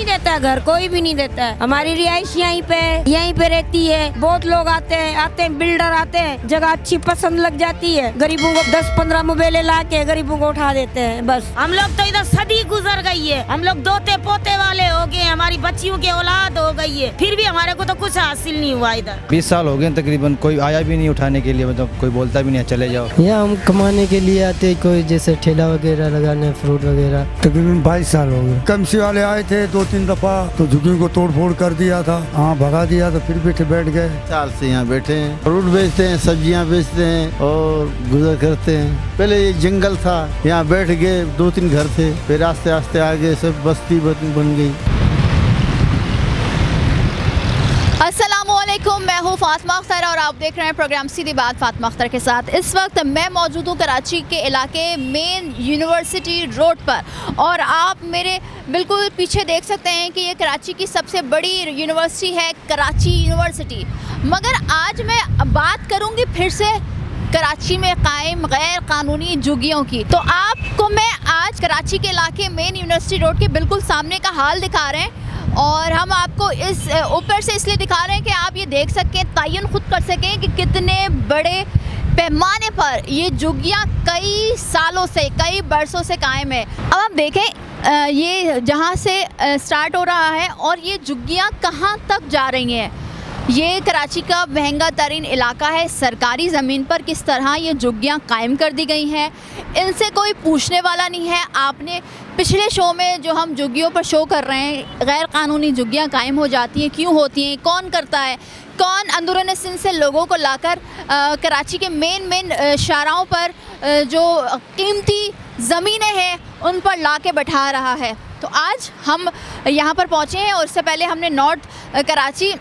नहीं देता है घर, कोई भी नहीं देता है। हमारी रिहाइश यहीं पे रहती है। बहुत लोग आते हैं बिल्डर आते हैं, जगह अच्छी पसंद लग जाती है, गरीबों को 10-15 मोबाइलें ला के गरीबों को उठा देते हैं बस। हम लोग तो इधर सदी गुजर गई है, हम लोग दोते पोते वाले हो गए, हमारी बच्चियों की औलाद हो गई है, फिर भी हमारे को तो कुछ हासिल नहीं हुआ इधर। 20 साल हो गए तकरीबन, कोई आया भी नहीं उठाने के लिए, मतलब कोई बोलता भी नहीं चले जाओ। यहाँ हम कमाने के लिए आते, कोई जैसे ठेला वगैरह लगाने, फ्रूट वगैरह। तकरीबन 22 साल हो गए। कमसी वाले आए थे 2-3 दफा, तो झुग्गियों को तोड़ फोड़ कर दिया था, हाँ भगा दिया, तो फिर बैठ गए। साल से यहाँ बैठे हैं, फ्रूट बेचते हैं, सब्जियाँ बेचते हैं और गुजर करते हैं। पहले ये जंगल था, यहाँ बैठ गए, 2-3 घर थे, फिर आस्ते आस्ते आगे सब बस्ती बन गई। अस्सलामुअलैकुम, मैं हूँ फातिमा अख्तर और आप देख रहे हैं प्रोग्राम सीधी बात फातिमा अख्तर के साथ। इस वक्त मैं मौजूद हूँ कराची के इलाके मेन यूनिवर्सिटी रोड पर और आप मेरे बिल्कुल पीछे देख सकते हैं कि ये कराची की सबसे बड़ी यूनिवर्सिटी है, कराची यूनिवर्सिटी। मगर आज मैं बात करूँगी फिर से कराची में कायम गैर कानूनी झुग्गियों की। तो आपको मैं आज कराची के इलाके मेन यूनिवर्सिटी रोड के बिल्कुल सामने का हाल दिखा रहे हैं और हम आपको इस ऊपर से इसलिए दिखा रहे हैं कि आप ये देख सकें, तयन खुद कर सकें कि कितने बड़े पैमाने पर ये झुग्गियाँ कई सालों से, कई बरसों से कायम है। अब आप देखें ये जहाँ से स्टार्ट हो रहा है और ये झुग्गियाँ कहाँ तक जा रही हैं। ये कराची का महंगा तरीन इलाका है, सरकारी ज़मीन पर किस तरह ये झुग्गियाँ कायम कर दी गई हैं, इनसे कोई पूछने वाला नहीं है। आपने पिछले शो में जो हम झुग्गियों पर शो कर रहे हैं, गैर कानूनी झुग्गियाँ कायम हो जाती हैं, क्यों होती हैं, कौन करता है, कौन अंदरूनी सिंध से लोगों को लाकर कराची के मेन शाहराहों पर जो कीमती ज़मीनें हैं उन पर ला के बैठा रहा है। तो आज हम यहाँ पर पहुँचे हैं और इससे पहले हमने नॉर्थ कराची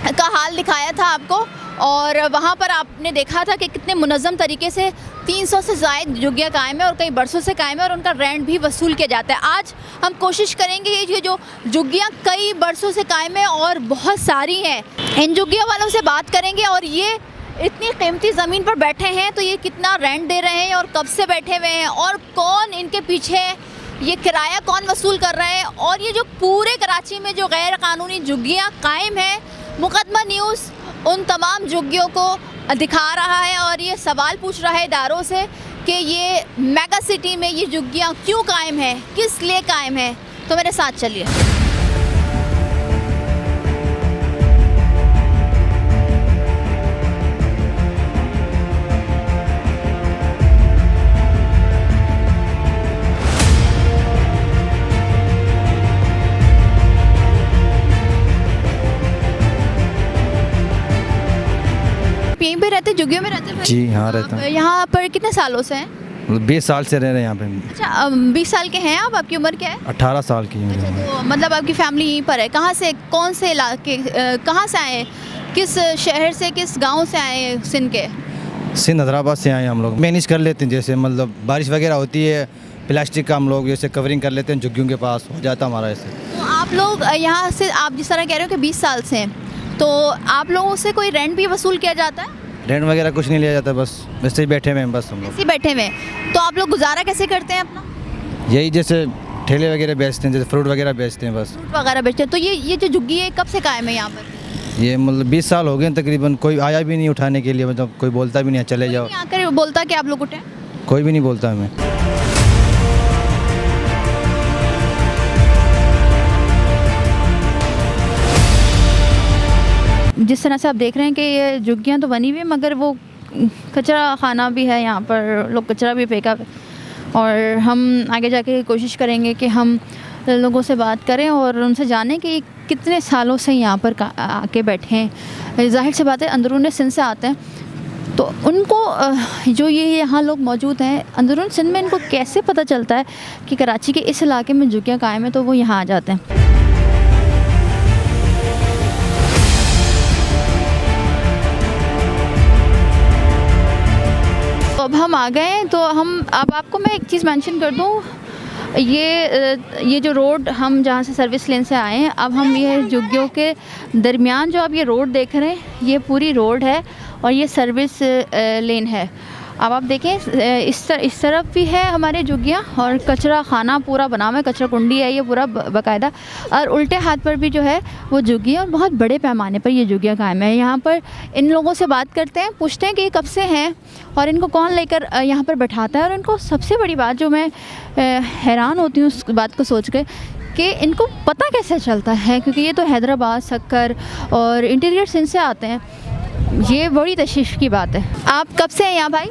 का हाल दिखाया था आपको और वहाँ पर आपने देखा था कि कितने मुनज़्ज़म तरीके से 300 से ज़ायद झुग्गियाँ कायम है और कई बरसों से कायम है और उनका रेंट भी वसूल किया जाता है। आज हम कोशिश करेंगे कि ये जो झुग्गियाँ कई बरसों से कायम है और बहुत सारी हैं, इन झुग्गियों वालों से बात करेंगे और ये इतनी कीमती ज़मीन पर बैठे हैं तो ये कितना रेंट दे रहे हैं और कब से बैठे हुए हैं और कौन इनके पीछे, ये किराया कौन वसूल कर रहे हैं। और ये जो पूरे कराची में जो गैर कानूनी झुग्गियाँ कायम हैं, मुकदमा न्यूज़ उन तमाम झुग्गियों को दिखा रहा है और ये सवाल पूछ रहा है इदारों से कि ये मेगा सिटी में ये झुग्गियाँ क्यों कायम है, किस लिए कायम है। तो मेरे साथ चलिए। यहीं पे रहते, झुग्गियों में रहते भाई? जी हाँ रहता हूँ। यहाँ पर कितने सालों से हैं? 20 साल से रह रहे हैं यहाँ पे। अच्छा, 20 साल के हैं आप? आपकी उम्र क्या है? 18 साल की अच्छा, है। तो मतलब आपकी फैमिली यहीं पर है। कहाँ से, कौन से इलाके, कहाँ से आए, किस शहर से, किस गांव से आए सिंध के? सिंध हैदराबाद से आए हम लोग। मैनेज कर लेते हैं, जैसे मतलब बारिश वगैरह होती है, प्लास्टिक का हम लोग जैसे कवरिंग कर लेते हैं, झुग्गियों के पास हो जाता हमारा ऐसे। तो आप लोग यहाँ से, आप जिस तरह कह रहे हो कि 20 साल से हैं, तो आप लोगों से कोई रेंट भी वसूल किया जाता है? रेंट वगैरह कुछ नहीं लिया जाता, बस वैसे ही बैठे हुए हैं बस हम लोग। ऐसे ही बैठे हुए हैं। तो आप लोग गुजारा कैसे करते हैं अपना? यही जैसे ठेले वगैरह बेचते हैं, जैसे फ्रूट वगैरह बेचते हैं बस। फ्रूट वगैरह बेचते हैं। तो ये जो झुग्गी है कब से कायम है यहाँ पर? ये मतलब 20 साल हो गए तकरीबन, कोई आया भी नहीं उठाने के लिए, मतलब कोई बोलता भी नहीं चले जाओ। कोई आकर बोलता कि आप लोग उठें? कोई भी नहीं बोलता हमें। जिस तरह से आप देख रहे हैं कि ये झुग्गियाँ तो बनी हुई है मगर वो कचरा खाना भी है, यहाँ पर लोग कचरा भी फेंका। और हम आगे जाके कोशिश करेंगे कि हम लोगों से बात करें और उनसे जानें कि कितने सालों से यहाँ पर आके बैठे हैं। ज़ाहिर सी बात है अंदरूनी सिंध से आते हैं तो उनको जो ये यहाँ लोग मौजूद हैं अंदरूनी सिंध में, इनको कैसे पता चलता है कि कराची के इस इलाके में झुग्गियाँ कायम है, तो वो यहाँ आ जाते हैं। अब हम आ गए हैं तो अब आपको मैं एक चीज़ मेंशन कर दूँ, ये जो रोड हम जहाँ से सर्विस लेन से आए हैं, अब हम ये झुग्गियों के दरमियान जो आप ये रोड देख रहे हैं, ये पूरी रोड है और ये सर्विस लेन है। अब आप देखें इस तरफ भी है हमारे झुग्गियाँ और कचरा खाना पूरा बना हुआ है, कचरा कुंडी है ये पूरा बाकायदा, और उल्टे हाथ पर भी जो है वो झुग्गियाँ और बहुत बड़े पैमाने पर ये झुग्गियाँ कायम है। यहाँ पर इन लोगों से बात करते हैं, पूछते हैं कि ये कब से हैं और इनको कौन लेकर यहाँ पर बैठाता है। और इनको सबसे बड़ी बात जो मैं हैरान होती हूँ उस बात को सोच के कि इनको पता कैसे चलता है, क्योंकि ये तो हैदराबाद, सक्कर और इंटीरियर सिंध से आते हैं। ये बड़ी तशवीश की बात है। आप कब से हैं यहाँ भाई?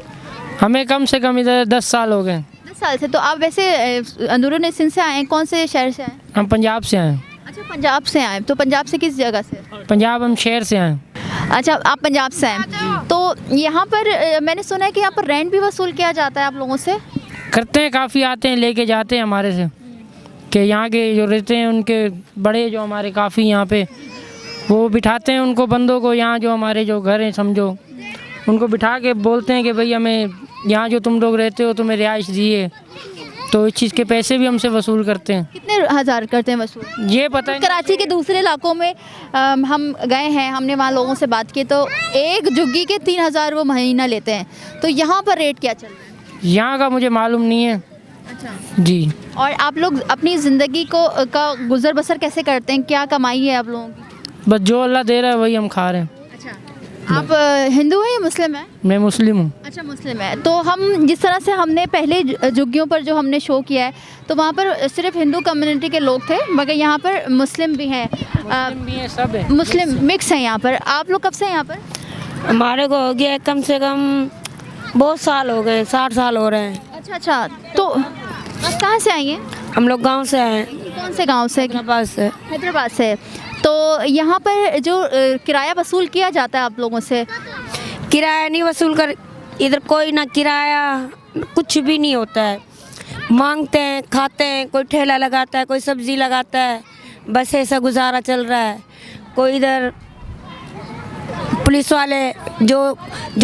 हमें कम से कम इधर 10 साल हो गए। 10 साल से। तो आप वैसे अंदरून सिंध से आए हैं, कौन से शहर से आए? हम पंजाब से आए। अच्छा, पंजाब से आए। तो पंजाब से किस जगह से? पंजाब हम शहर से आए। अच्छा, आप पंजाब से आए। तो यहाँ पर मैंने सुना है कि यहाँ पर रेंट भी वसूल किया जाता है आप लोगों से? करते हैं, काफ़ी आते हैं लेके जाते हैं हमारे से, कि यहाँ के जो रहते हैं उनके बड़े जो हमारे काफ़ी यहाँ पे वो बिठाते हैं उनको बंदों को, यहाँ जो हमारे जो घर हैं समझो उनको बिठा के बोलते हैं कि भाई हमें यहाँ जो तुम लोग रहते हो तुम्हें रिहाइश दिए, तो इस चीज़ के पैसे भी हमसे वसूल करते हैं। कितने हज़ार करते हैं वसूल? ये पता नहीं। कराची के दूसरे इलाकों में हम गए हैं, हमने वहाँ लोगों से बात की तो एक झुग्गी के 3000 वो महीना लेते हैं। तो यहाँ पर रेट क्या चल रहा है? यहाँ का मुझे मालूम नहीं है। अच्छा जी। और आप लोग अपनी ज़िंदगी का गुजर बसर कैसे करते हैं? क्या कमाई है आप लोगों की? बस जो अल्लाह दे रहा है वही हम खा रहे हैं। अच्छा, आप हिंदू हैं या मुस्लिम हैं? मैं मुस्लिम हूँ। अच्छा, मुस्लिम है। तो हम जिस तरह से हमने पहले झुग्गियों पर जो हमने शो किया है तो वहाँ पर सिर्फ हिंदू कम्युनिटी के लोग थे, मगर यहाँ पर मुस्लिम भी हैं, सब है, मुस्लिम मिक्स हैं यहाँ पर। आप लोग कब से हैं यहाँ पर? हमारे को हो गया कम से कम बहुत साल हो गए, 60 साल हो रहे हैं। अच्छा अच्छा। तो आप कहाँ से आई हैं? हम लोग गांव से आए, कौन से गांव से? हैदराबाद से। हैदराबाद से। तो यहाँ पर जो किराया वसूल किया जाता है आप लोगों से? किराया नहीं वसूल कर, इधर कोई ना किराया कुछ भी नहीं होता है। मांगते हैं, खाते हैं, कोई ठेला लगाता है, कोई सब्जी लगाता है, बस ऐसा गुजारा चल रहा है। कोई इधर पुलिस वाले जो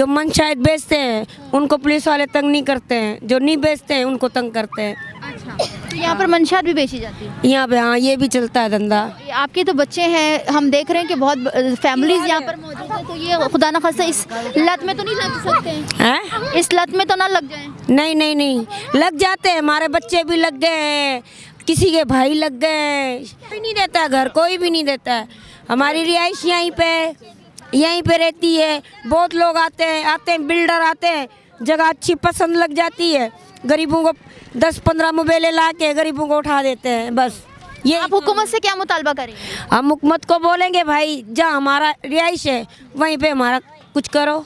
मनशायद बेचते हैं उनको पुलिस वाले तंग नहीं करते हैं, जो नहीं बेचते हैं उनको तंग करते हैं। अच्छा, तो यहाँ पर मंशात भी बेची जाती है? यहाँ पे हाँ, ये भी चलता है धंधा। आपके तो बच्चे हैं, हम देख रहे हैं कि बहुत फैमिलीज यहाँ पर मौजूद है, तो ये खुदा न खास्ता इस लत में तो नहीं लग सकते हैं? इस लत में तो ना लग जाए? नहीं नहीं नहीं, लग जाते हैं। हमारे बच्चे भी लग गए हैं, किसी के भाई लग गए। कोई नहीं देता है घर, कोई भी नहीं देता है। हमारी रिहाइश यहीं पे रहती है। बहुत लोग आते हैं, बिल्डर आते हैं, जगह अच्छी पसंद लग जाती है, गरीबों को 10-15 मोबाइलें ला के गरीबों को उठा देते हैं। बस ये। आप हुकूमत से क्या मुतालबा करेंगे? हम हुकूमत को बोलेंगे भाई जहाँ हमारा रिहाइश है वहीं पे हमारा कुछ करो।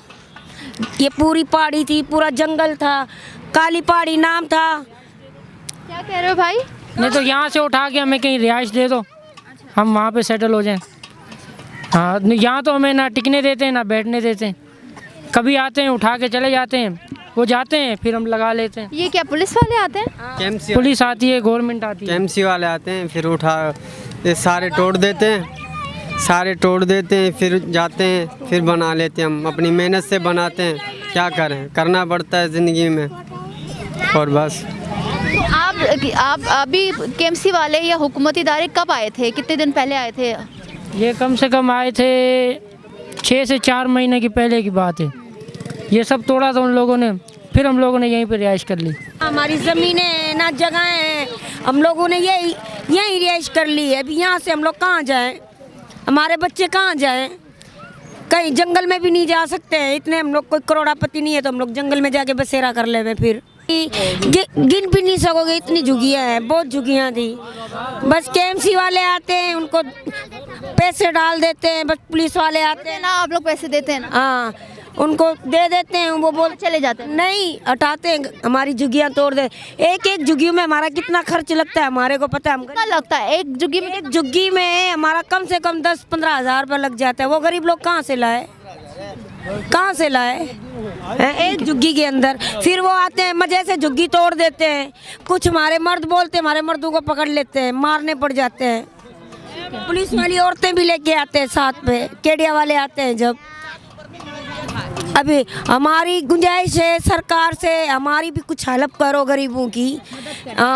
ये पूरी पहाड़ी थी, पूरा जंगल था, काली पहाड़ी नाम था। क्या कह रहे हो भाई? नहीं तो यहाँ से उठा के हमें कहीं रिहाइश दे दो, हम वहाँ पे सेटल हो जाएं। हाँ, यहाँ तो हमें ना टिकने देते हैं ना बैठने देते हैं। कभी आते हैं उठा के चले जाते हैं, वो जाते हैं फिर हम लगा लेते हैं। ये क्या पुलिस वाले आते हैं? पुलिस आती है, गवर्नमेंट आती है, KMC वाले आते हैं, फिर उठा ये सारे तोड़ देते हैं, फिर जाते हैं, फिर बना लेते हैं। हम अपनी मेहनत से बनाते हैं, क्या करें, करना पड़ता है ज़िंदगी में, और बस। आप अभी KMC वाले या हुकूमती इदारे कब आए थे? कितने दिन पहले आए थे? ये कम से कम आए थे 6 से 4 महीने की पहले की बात है। ये सब तोड़ा था उन लोगों ने, फिर हम लोगों ने यहीं पर रिहाइश कर ली। हमारी ज़मीनें हैं ना, जगह हैं, हम लोगों ने यहीं रिहाइश कर ली है। अभी यहाँ से हम लोग कहाँ जाएं? हमारे बच्चे कहाँ जाएं? कहीं जंगल में भी नहीं जा सकते हैं। इतने हम लोग कोई करोड़ापति नहीं है तो हम लोग जंगल में जाके बसेरा कर ले। फिर गिन भी नहीं सकोगे, इतनी झुग्गियाँ हैं, बहुत झुग्गियाँ थी। बस KMC वाले आते हैं, उनको पैसे डाल देते हैं। बस पुलिस वाले आते हैं ना, आप लोग पैसे देते हैं ना? हाँ, उनको दे देते हैं, वो बोल चले जाते हैं। नहीं, हटाते हैं, हमारी झुग्गियाँ तोड़ दे। एक झुग्गी में हमारा कितना खर्च लगता है हमारे को पता है। कितना लगता है एक झुग्गी में? एक झुग्गी में हमारा कम से कम 10-15 हज़ार रुपये लग जाता है। वो गरीब लोग कहाँ से लाए एक झुग्गी के अंदर? फिर वो आते हैं, मजे से झुग्गी तोड़ देते हैं। कुछ हमारे मर्द बोलते हैं, हमारे मर्दों को पकड़ लेते हैं, मारने पड़ जाते हैं। पुलिस वाली औरतें भी लेके आते हैं साथ में, केडिया वाले आते हैं जब। अभी हमारी गुंजाइश है सरकार से, हमारी भी कुछ हेल्प करो, गरीबों की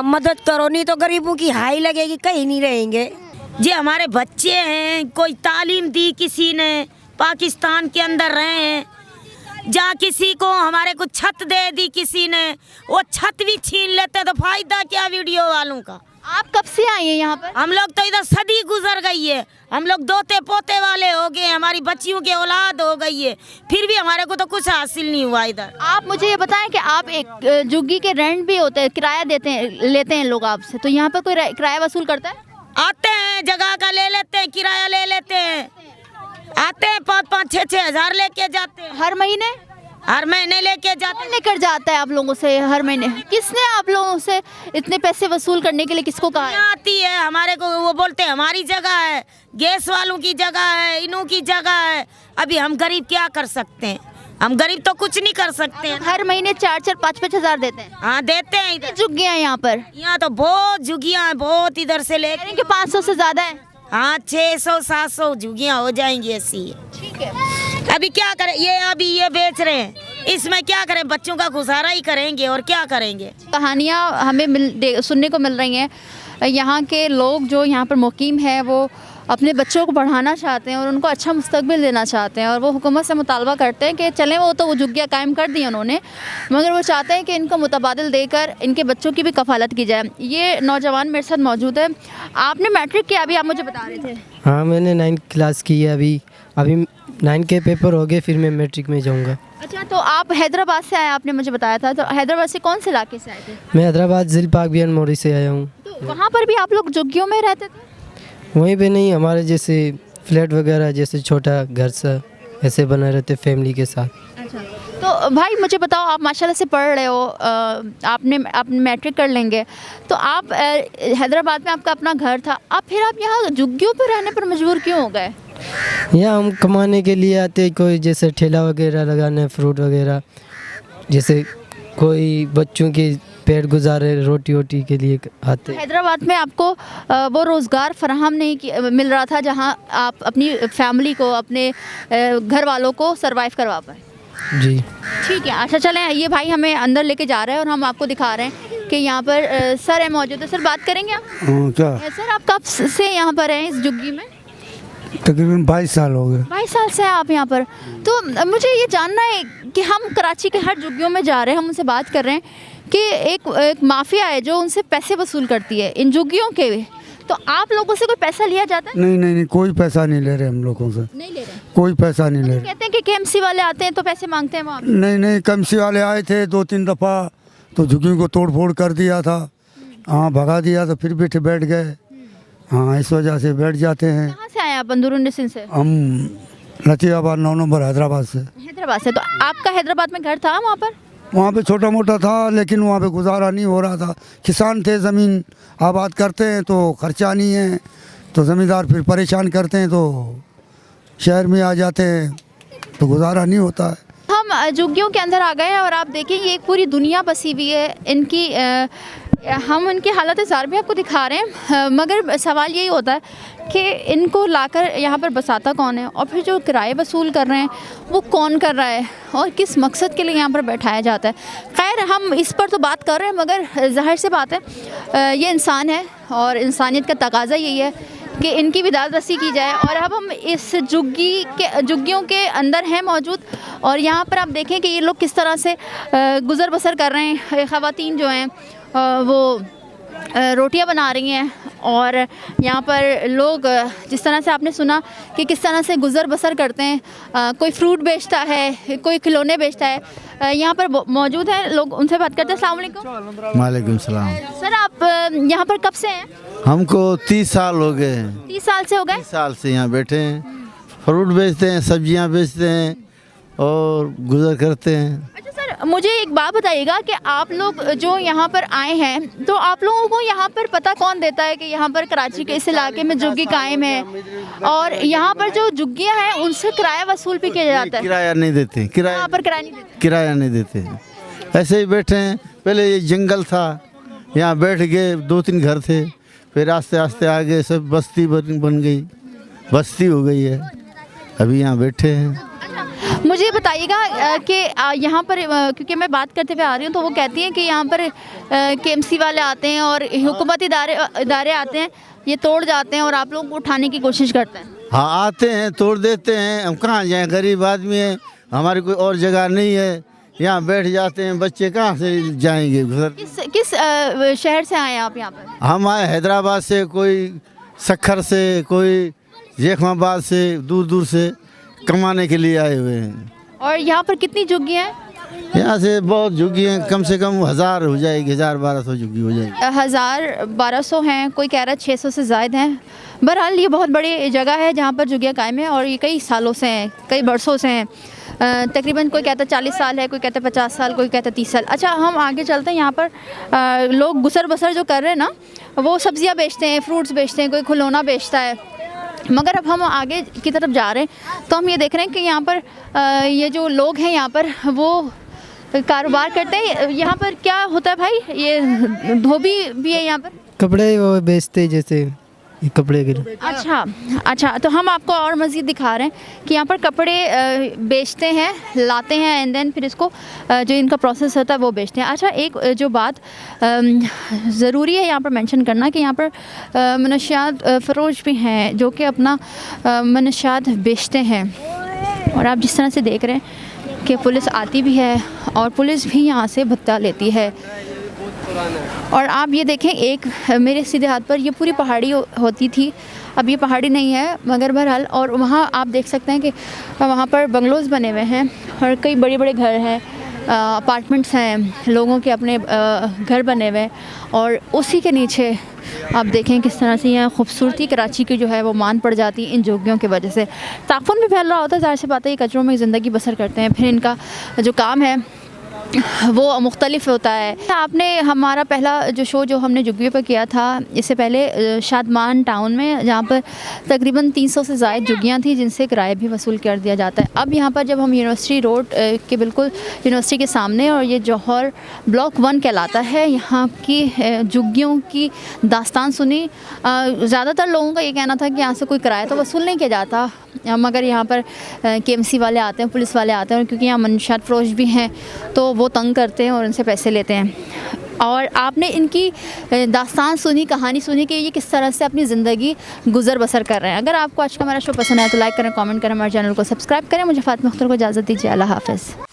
मदद करो, नहीं तो गरीबों की हाई लगेगी, कहीं नहीं रहेंगे जी। हमारे बच्चे हैं, कोई तालीम दी किसी ने, पाकिस्तान के अंदर रहे हैं, जहाँ किसी को हमारे को छत दे दी किसी ने, वो छत भी छीन लेते तो फायदा क्या वीडियो वालों का। आप कब से आई हैं यहाँ पर? हम लोग तो इधर सदी गुजर गई है, हम लोग दोते पोते वाले हो गए, हमारी बच्चियों की औलाद हो गई है, फिर भी हमारे को तो कुछ हासिल नहीं हुआ इधर। आप मुझे ये बताएं कि आप एक झुग्गी के रेंट भी होते हैं, किराया लेते हैं लोग आपसे, तो यहाँ पर कोई किराया वसूल करता है? आते हैं जगह का ले लेते हैं, किराया ले लेते हैं, आते हैं 5-5, 6-6 हज़ार लेके जाते हैं हर महीने लेके जाते कौन लेकर जाता है आप लोगों से हर महीने? किसने आप लोगों से इतने पैसे वसूल करने के लिए किसको कहा है? हैं। आती है हमारे को, वो बोलते हैं हमारी जगह है, गैस वालों की जगह है, इनों की जगह है। अभी हम गरीब क्या कर सकते हैं, हम गरीब तो कुछ नहीं कर सकते हैं। हर महीने 4-4, 5-5 हज़ार देते हैं? हाँ देते हैं इधर। झुग्गियाँ यहाँ पर? यहाँ तो बहुत झुग्गियाँ हैं, बहुत इधर से ले, कह रहे हैं कि 500 से ज़्यादा है। हाँ 600-700 झुग्गियाँ हो जाएंगी ऐसी। ठीक है, अभी क्या करें, ये अभी ये बेच रहे हैं, इसमें क्या करें, बच्चों का गुजारा ही करेंगे और क्या करेंगे। कहानियाँ हमें सुनने को मिल रही हैं। यहाँ के लोग जो यहाँ पर मुकीम है वो अपने बच्चों को पढ़ाना चाहते हैं और उनको अच्छा मुस्तकबिल देना चाहते हैं, और वो हुकूमत से मुतालबा करते हैं कि चलें, वो तो वो झुग्गियाँ कायम कर दी उन्होंने, मगर वो चाहते हैं कि इनको मुतबादिल देकर इनके बच्चों की भी कफ़ालत की जाए। ये नौजवान मेरे साथ मौजूद है। आपने मैट्रिक किया अभी, आप मुझे बता रहे थे? हाँ, मैंने 9th क्लास की है अभी 9 के पेपर हो गए, फिर मैं मैट्रिक में जाऊँगा। अच्छा, तो आप हैदराबाद से आए, आपने मुझे बताया था, तो हैदराबाद से कौन से इलाके से आए थे? मैं हैदराबाद ज़िला पाक बियान मोरी से आया हूँ। तो वहाँ पर भी आप लोग झुग्गियों में रहते थे? वहीं पे नहीं, हमारे जैसे फ्लैट वगैरह, जैसे छोटा घर सा ऐसे बना रहते फैमिली के साथ। अच्छा, तो भाई मुझे बताओ, आप माशाल्लाह से पढ़ रहे हो, आपने मैट्रिक कर लेंगे, तो आप हैदराबाद में आपका अपना घर था, अब फिर आप यहाँ झुग्गियों पर रहने पर मजबूर क्यों हो गए? यहाँ हम कमाने के लिए आते, कोई जैसे ठेला वगैरह लगाने, फ्रूट वगैरह, जैसे कोई बच्चों की पेट गुजारे, रोटी वोटी के लिए आते। हैदराबाद में आपको वो रोज़गार फराहम नहीं मिल रहा था जहाँ आप अपनी फैमिली को, अपने घर वालों को सरवाइव करवा पाए? जी ठीक है, अच्छा चलें, ये भाई हमें अंदर लेके जा रहे हैं और हम आपको दिखा रहे हैं कि यहाँ पर सर है मौजूद है। सर बात करेंगे आप? क्या सर आप कब से यहाँ पर हैं इस झुग्गी में? तकरीबन 22 साल हो गए। 22 साल से हैं आप यहाँ पर। तो मुझे ये जानना है कि हम कराची के हर झुग्गियों में जा रहे हैं, हम उनसे बात कर रहे हैं कि एक माफिया है जो उनसे पैसे वसूल करती है इन झुग्गियों के, तो आप लोगों से कोई पैसा लिया जाता है? नहीं, कोई पैसा नहीं ले रहे हम लोगों से, नहीं ले रहे। कोई पैसा नहीं ले रहे। कहते हैं कि केएमसी वाले आते हैं तो पैसे मांगते हैं वहाँ। नहीं, केएमसी वाले आए थे 2-3 दफ़ा, तो झुग्गियों को तोड़ फोड़ कर दिया था, हाँ भगा दिया, तो फिर बैठ गए। हाँ, इस वजह से बैठ जाते हैं। कहाँ से आए आप? अंदरून से? हम लतीफ़ाबाद 9 नंबर हैदराबाद से। हैदराबाद से। तो आपका हैदराबाद में घर था वहाँ पर? वहाँ पे छोटा मोटा था, लेकिन वहाँ पे गुजारा नहीं हो रहा था। किसान थे, ज़मीन आबाद करते हैं तो खर्चा नहीं है, तो ज़मींदार फिर परेशान करते हैं, तो शहर में आ जाते हैं, तो गुजारा नहीं होता है। हम झुग्गियों के अंदर आ गए हैं और आप देखें ये एक पूरी दुनिया बसी हुई है इनकी। हम उनकी हालत ज़ार भी आपको दिखा रहे हैं, मगर सवाल यही होता है कि इनको लाकर यहाँ पर बसाता कौन है, और फिर जो किराए वसूल कर रहे हैं वो कौन कर रहा है, और किस मकसद के लिए यहाँ पर बैठाया जाता है। खैर, हम इस पर तो बात कर रहे हैं, मगर ज़ाहिर सी बात है ये इंसान है और इंसानियत का तकाज़ा यही है कि इनकी भी दाद रसी की जाए। और अब हम इस झुग्गियों के अंदर हैं मौजूद, और यहाँ पर आप देखें कि ये लोग किस तरह से गुज़र बसर कर रहे हैं। ख़वातीन जो हैं वो रोटियां बना रही हैं, और यहाँ पर लोग जिस तरह से आपने सुना कि किस तरह से गुज़र बसर करते हैं, कोई फ्रूट बेचता है, कोई खिलौने बेचता है, यहाँ पर मौजूद हैं लोग, उनसे बात करते हैं। अस्सलाम वालेकुम। वालेकुम सलाम। सर आप यहाँ पर कब से हैं? हमको 30 साल हो गए हैं। 30 साल से हो गए? 30 साल से यहाँ बैठे हैं, फ्रूट बेचते हैं, सब्जियाँ बेचते हैं और गुजर करते हैं। अच्छा सर, मुझे एक बात बताइएगा कि आप लोग जो यहाँ पर आए हैं, तो आप लोगों को यहाँ पर पता कौन देता है कि यहाँ पर कराची के इस इलाके में झुग्गी कायम है, और यहाँ पर जो झुग्गियाँ हैं उनसे किराया वसूल भी किया जाता है? किराया नहीं देते, यहाँ पर किराया नहीं देते? किराया नहीं देते, ऐसे ही बैठे हैं। पहले ये जंगल था, यहाँ बैठ गए, 2-3 घर थे, फिर आस्ते आस्ते आगे सब बस्ती बन गई, बस्ती हो गई है, अभी यहाँ बैठे हैं। मुझे बताइएगा कि यहाँ पर, क्योंकि मैं बात करते हुए आ रही हूँ, तो वो कहती हैं कि यहाँ पर केएमसी वाले आते हैं और हुकूमती इदारे आते हैं, ये तोड़ जाते हैं और आप लोगों को उठाने की कोशिश करते हैं। हाँ, आते हैं, तोड़ देते हैं, हम कहाँ जाएँ, गरीब आदमी हैं, हमारी कोई और जगह नहीं है, यहाँ बैठ जाते हैं। बच्चे कहाँ से जाएंगे घर? किस शहर से आए हैं आप यहाँ पर? हम आए हैदराबाद से, कोई सखर से, कोई जैखमाबाद से, दूर दूर से कमाने के लिए आए हुए हैं। और यहाँ पर कितनी झुग्गियाँ हैं? यहाँ से बहुत झुग्गी हैं, कम से कम 1000 हो जाएगी, 1000-1200 झुग्गी हो जाएगी। 1000-1200 हैं, कोई कह रहा है 600 से ज़ायद हैं। बहरहाल ये बहुत बड़ी जगह है जहाँ पर झुग्गियाँ कायम हैं और ये कई सालों से हैं, कई बरसों से हैं। तकरीबन कोई कहता है 40 साल है, कोई कहता है 50 साल, कोई कहता है 30 साल। अच्छा, हम आगे चलते हैं। यहाँ पर लोग गुसर बसर जो कर रहे हैं ना, वो सब्जियाँ बेचते हैं, फ्रूट्स बेचते हैं, कोई खिलौना बेचता है। मगर अब हम आगे की तरफ जा रहे हैं तो हम ये देख रहे हैं कि यहाँ पर ये जो लोग हैं यहाँ पर वो कारोबार करते हैं। यहाँ पर क्या होता है भाई? ये धोबी भी है यहाँ पर? कपड़े वो बेचते हैं, जैसे ये कपड़े के लिए। अच्छा, तो हम आपको और मज़ीद दिखा रहे हैं कि यहाँ पर कपड़े बेचते हैं, लाते हैं एंड देन फिर इसको जो इनका प्रोसेस होता है वो बेचते हैं। अच्छा, एक जो बात ज़रूरी है यहाँ पर मेंशन करना कि यहाँ पर मनशियात फ़रोश भी हैं जो कि अपना मनशियात बेचते हैं। और आप जिस तरह से देख रहे हैं कि पुलिस आती भी है और पुलिस भी यहाँ से भत्ता लेती है। और आप ये देखें, एक मेरे सीधे हाथ पर ये पूरी पहाड़ी होती थी, अब ये पहाड़ी नहीं है मगर बहरहाल। और वहाँ आप देख सकते हैं कि वहाँ पर बंगलोज़ बने हुए हैं और कई बड़े बड़े घर हैं, अपार्टमेंट्स हैं, लोगों के अपने घर बने हुए हैं। और उसी के नीचे आप देखें किस तरह से यहाँ खूबसूरती कराची की जो है वो मान पड़ जाती है इन झुग्गियों की वजह से। ताफुन भी फैल रहा होता है, ज़ाहिर सी बात है, ये कचरों में ज़िंदगी बसर करते हैं। फिर इनका जो काम है वो मुख्तलिफ होता है। आपने हमारा पहला जो शो जो हमने झुग्गियों पर किया था इससे पहले शादमान टाउन में, जहाँ पर तकरीबन 300 से ज़ायद झुग्गियाँ थी जिनसे किराया भी वसूल कर दिया जाता है। अब यहाँ पर जब हम यूनिवर्सिटी रोड के बिल्कुल यूनिवर्सिटी के सामने, और ये जौहर ब्लॉक 1 कहलाता है, यहाँ की झुग्गियों की दास्तान सुनी। ज़्यादातर लोगों का ये कहना था कि यहाँ से कोई किराया तो वसूल नहीं किया जाता, मगर यहाँ पर KMC वाले आते हैं, पुलिस वाले आते हैं, और क्योंकि यहाँ मनशियात फ़रोश भी हैं तो वो तंग करते हैं और उनसे पैसे लेते हैं। और आपने इनकी दास्तान सुनी, कहानी सुनी कि ये किस तरह से अपनी ज़िंदगी गुजर बसर कर रहे हैं। अगर आपको आज का हमारा शो पसंद आया तो लाइक करें, कमेंट करें, हमारे चैनल को सब्सक्राइब करें। मुझे फातिमा अख्तर को इजाज़त दीजिए। अल्लाह हाफ़िज़।